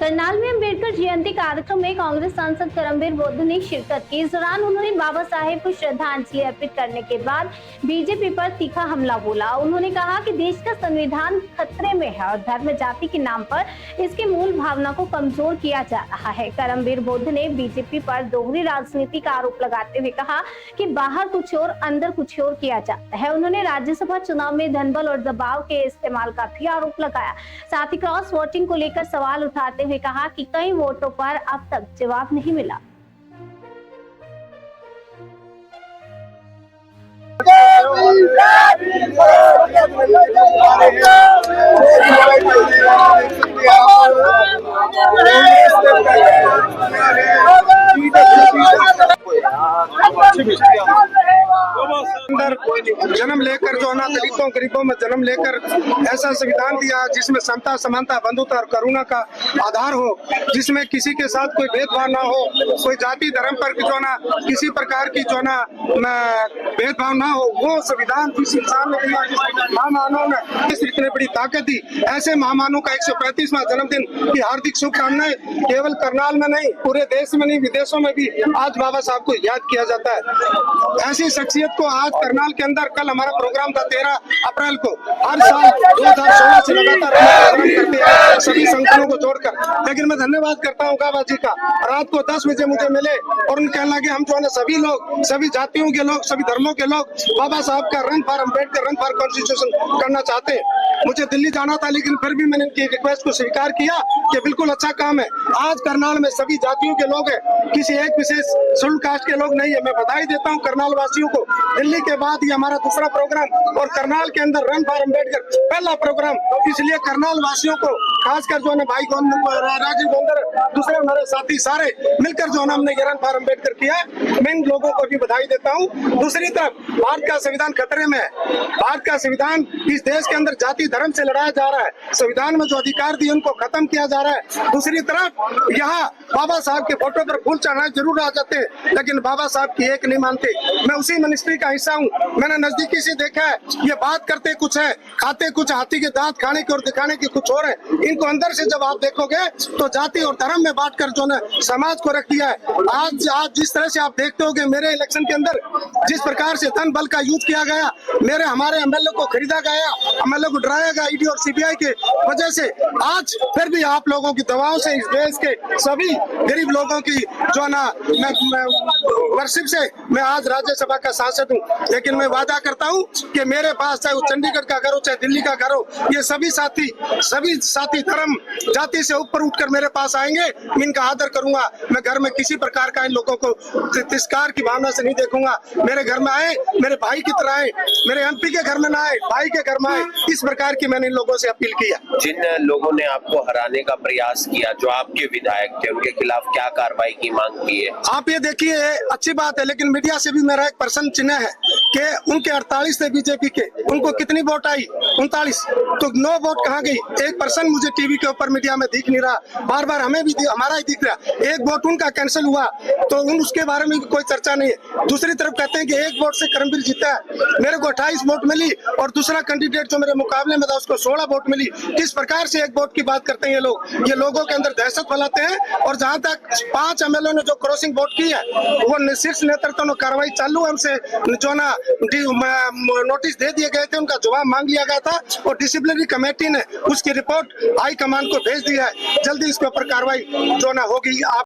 करनाल में अम्बेडकर जयंती कार्यक्रम में कांग्रेस सांसद करमबीर बुद्ध ने शिरकत की। इस दौरान उन्होंने बाबा साहेब को श्रद्धांजलि अर्पित करने के बाद बीजेपी पर तीखा हमला बोला। उन्होंने कहा कि देश का संविधान खतरे में है और धर्म जाति के नाम पर इसकी मूल भावना को कमजोर किया जा रहा है। करमबीर बुद्ध ने बीजेपी पर दोहरी राजनीति का आरोप लगाते हुए कहा कि बाहर कुछ और अंदर कुछ और किया जाता है। उन्होंने राज्यसभा चुनाव में धनबल और दबाव के इस्तेमाल का भी आरोप लगाया। साथ ही क्रॉस वोटिंग को लेकर सवाल उठाते हुए कहा कि कई वोटों पर अब तक जवाब नहीं मिला। अंदर जन्म लेकर जो है ना दलितों गरीबों में जन्म लेकर ऐसा संविधान दिया जिसमें समता समानता बंधुता और करुणा का आधार हो, जिसमें किसी के साथ कोई भेदभाव ना हो, कोई जाति धर्म पर जो ना किसी प्रकार की जो ना भेदभाव ना हो। वो संविधान जिस इंसान ने दिया, महामानव ने इतनी बड़ी ताकत दी, ऐसे महामानव का 135वां जन्मदिन की हार्दिक शुभकामनाएं। केवल करनाल में नहीं, पूरे देश में नहीं, विदेशों में भी आज बाबा साहब को याद किया जाता है। ऐसी शख्सियत को आज करनाल के अंदर, कल हमारा प्रोग्राम था 13 अप्रैल को, हर साल 2016 से लगातार करते हैं सभी संगठनों को जोड़कर। लेकिन मैं धन्यवाद करता हूँ बाबा जी का, रात को 10 बजे मुझे मिले और उनके कहने लगे हम जो है सभी लोग, सभी जातियों के लोग, सभी धर्मों के लोग बाबा साहब का run for Ambedkar, run for constitution करना चाहते हैं। मुझे दिल्ली जाना था लेकिन फिर भी मैंने इनकी रिक्वेस्ट को स्वीकार किया कि बिल्कुल अच्छा काम है। आज करनाल में सभी जातियों के लोग हैं, किसी एक विशेष शेड्यूल कास्ट के लोग नहीं है। मैं बधाई देता हूं करनाल वासियों को। दिल्ली के बाद ये हमारा दूसरा प्रोग्राम और करनाल के अंदर रन फॉर अम्बेडकर पहला प्रोग्राम, इसलिए करनाल वासियों को खासकर जो है भाई राजीव गोंदर, दूसरे हमारे साथी सारे मिलकर जो है हमने ये रन फॉर अम्बेडकर किया है। मैं इन लोगों को भी बधाई देता हूँ। दूसरी तरफ भारत का संविधान खतरे में है। भारत का संविधान इस देश के अंदर जाति धर्म से लड़ाया जा रहा है। संविधान में जो अधिकार दिए उनको खत्म किया जा रहा है। दूसरी तरफ यहाँ बाबा साहब के फोटो पर फूल चढ़ाने जरूर आ जाते हैं, लेकिन बाबा साहब की एक नहीं मानते। मैं उसी मिनिस्ट्री का हिस्सा हूँ, मैंने नजदीकी से देखा है। ये बात करते कुछ है, खाते कुछ, हाथी के दांत खाने की और दिखाने की कुछ और है। इनको अंदर से जब आप देखोगे तो जाति और धर्म में बांटकर जो है समाज को रख दिया है। आज जिस तरह से आप देखते होगे मेरे इलेक्शन के अंदर जिस प्रकार से धन बल का यूज किया गया, हमारे एमएलए को खरीदा गया, एमएलए को डराया गया ईडी और सीबीआई के वजह से, आज फिर भी आप लोगों की दवाओं से इस देश के सभी गरीब लोगों की जो ना वर्शिप से मैं आज राज्यसभा का सांसद हूँ। लेकिन मैं वादा करता हूँ कि मेरे पास चाहे वो चंडीगढ़ का घर हो चाहे दिल्ली का घर हो, ये सभी साथी धर्म जाति से ऊपर उठकर मेरे पास आएंगे। मैं इनका आदर करूंगा। मैं घर में किसी प्रकार का इन लोगों को तिरस्कार की भावना से नहीं देखूंगा। मेरे घर में आए, मेरे भाई की तरह आए, मेरे एमपी के घर में ना आए, भाई के घर में आए। इस प्रकार की मैंने इन लोगों से अपील किया। जिन लोगों ने आपको हराने का प्रयास किया, जो आपके विधायक थे, उनके खिलाफ क्या कार्रवाई की मांग की है? आप ये देखिए, अच्छी बात है, लेकिन मीडिया से भी मेरा एक प्रश्न चिन्ह है कि उनके 48 थे बीजेपी के, उनको कितनी वोट आई? 39। तो 9 वोट कहाँ गई? एक पर्सन मुझे टीवी के ऊपर मीडिया में दिख नहीं रहा। बार बार हमें भी हमारा ही दिख रहा। एक वोट उनका कैंसिल हुआ तो उसके बारे में कोई चर्चा नहीं है। दूसरी तरफ कहते हैं कि एक वोट से करमबीर जीता है। मेरे को 28 वोट मिली और दूसरा कैंडिडेट जो मेरे मुकाबले में था उसको 16 वोट मिली। किस प्रकार से एक वोट की बात करते हैं ये लोग? ये लोगों के अंदर दहशत फैलाते हैं। और जहां तक 5 एमएलए ने जो क्रॉसिंग वोट की है, वो शीर्ष नेतृत्व में कार्रवाई चालू है। हमसे जो ना नोटिस दे दिए गए थे, उनका जवाब मांग लिया गया था और डिसिप्लिनरी कमेटी ने उसकी रिपोर्ट हाई कमान को भेज दी है। जल्दी इसके ऊपर कार्रवाई जो ना होगी।